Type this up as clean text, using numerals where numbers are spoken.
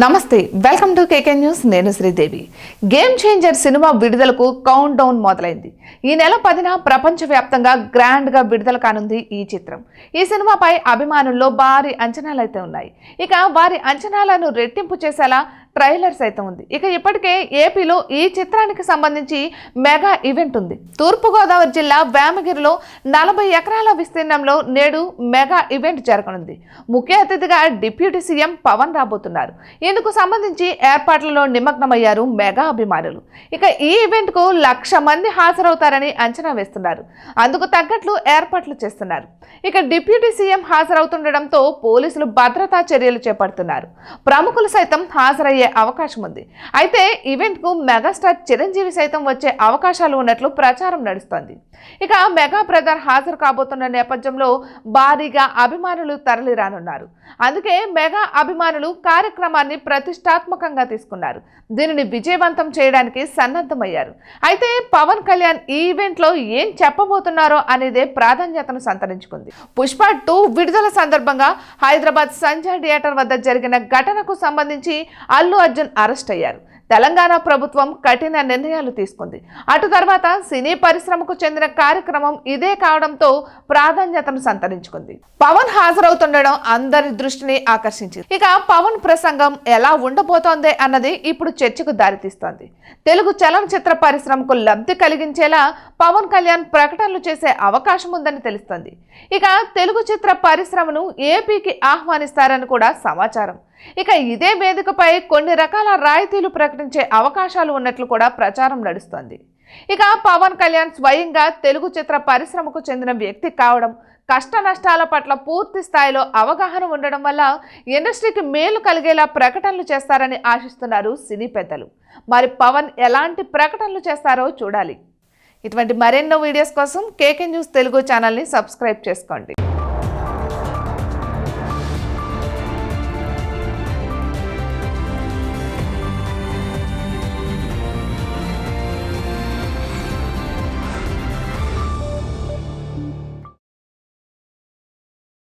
నమస్తే welcome to KK news నేను Sridevi game changer cinema విడుదలకు కౌంట్ డౌన్ మొదలైంది ఈ నెల 10న ప్రపంచవ్యాప్తంగా గ్రాండ్ గా విడుదల కానుంది ఈ చిత్రం ఈ సినిమాపై అభిమానుల్లో భారీ అంచనాలు అయితే ఉన్నాయి ఇక వారి అంచనాలను రెట్టింపు చేసేలా ట్రైలర్ సైతం ఉంది ఇక ఇప్పటికే ఏపీలో ఈ చిత్రానికి సంబంధించి మెగా ఈవెంట్ ఉంది తూర్పుగోదావరి జిల్లా వేమగిరిలో 40 ఎకరాల విస్తీర్ణంలో నేడు మెగా ఈవెంట్ జరగనుంది ముఖ్య అతిథిగా డిప్యూటీ సీఎం పవన్ రాబోతున్నారు ఇందుకు సంబంధించి ఏర్పాట్లలో నిమగ్నమయ్యారు మెగా అభిమానులు ఇక ఈ ఈవెంట్ కు 1,00,000 మంది హాజరవుతారని అంచనా వేస్తున్నారు అందుకు తగ్గట్లు ఏర్పాట్లు చేస్తున్నారు ఇక డిప్యూటీ సీఎం హాజరవుతుండటంతో పోలీసులు భద్రతా చర్యలు చేపడుతున్నారు ప్రముఖులు సైతం హాజరయ్యే అవకాశం ఉంది అయితే ఈవెంట్ కు మెగాస్టార్ చిరంజీవి సైతం వచ్చే అవకాశాలు ఉన్నట్లు ప్రచారం నడుస్తోంది ఇక మెగా బ్రదర్ హాజరు కాబోతున్న నేపథ్యంలో భారీగా అభిమానులు తరలి రానున్నారు అందుకే మెగా అభిమానులు కార్యక్రమాన్ని ప్రతిష్టాత్మకంగా తీసుకున్నారు దీనిని విజయవంతం చేయడానికి సన్నద్ధమయ్యారు అయితే పవన్ కళ్యాణ్ ఈ ఈవెంట్ లో ఏం చెప్పబోతున్నారో అనేదే ప్రాధాన్యతను సంతరించుకుంది పుష్ప 2 విడుదల సందర్భంగా హైదరాబాద్ సంజయ్ థియేటర్ వద్ద జరిగిన ఘటనకు సంబంధించి అల్లు అర్జున్ అరెస్ట్ అయ్యారు తెలంగాణ ప్రభుత్వం కఠిన నిర్ణయాలు తీసుకుంది అటు తర్వాత సినీ పరిశ్రమకు చెందిన కార్యక్రమం ఇదే కావడంతో ప్రాధాన్యతను సంతరించుకుంది పవన్ హాజరవుతుండడం అందరి దృష్టిని ఆకర్షించింది ఇక పవన్ ప్రసంగం ఎలా ఉండబోతోంది అన్నది ఇప్పుడు చర్చకు దారితీస్తోంది తెలుగు చలనచిత్ర పరిశ్రమకు లబ్ధి కలిగించేలా పవన్ కళ్యాణ్ ప్రకటనలు చేసే అవకాశం ఉందని తెలుస్తోంది ఇక తెలుగు చిత్ర పరిశ్రమను ఏపీకి ఆహ్వానిస్తారని కూడా సమాచారం ఇక ఇదే వేదికపై కొన్ని రకాల రాయితీలు ప్రకటించే అవకాశాలు ఉన్నట్లు కూడా ప్రచారం నడుస్తోంది ఇక పవన్ కళ్యాణ్ స్వయంగా తెలుగు చిత్ర పరిశ్రమకు చెందిన వ్యక్తి కావడం కష్ట నష్టాల పట్ల పూర్తి స్థాయిలో అవగాహన ఉండడం వల్ల ఇండస్ట్రీకి మేలు కలిగేలా ప్రకటనలు చేస్తారని ఆశిస్తున్నారు సినీ పెద్దలు మరి పవన్ ఎలాంటి ప్రకటనలు చేస్తారో చూడాలి ఇటువంటి మరెన్నో వీడియోస్ కోసం కేకే న్యూస్ తెలుగు ఛానల్ని సబ్స్క్రైబ్ చేసుకోండి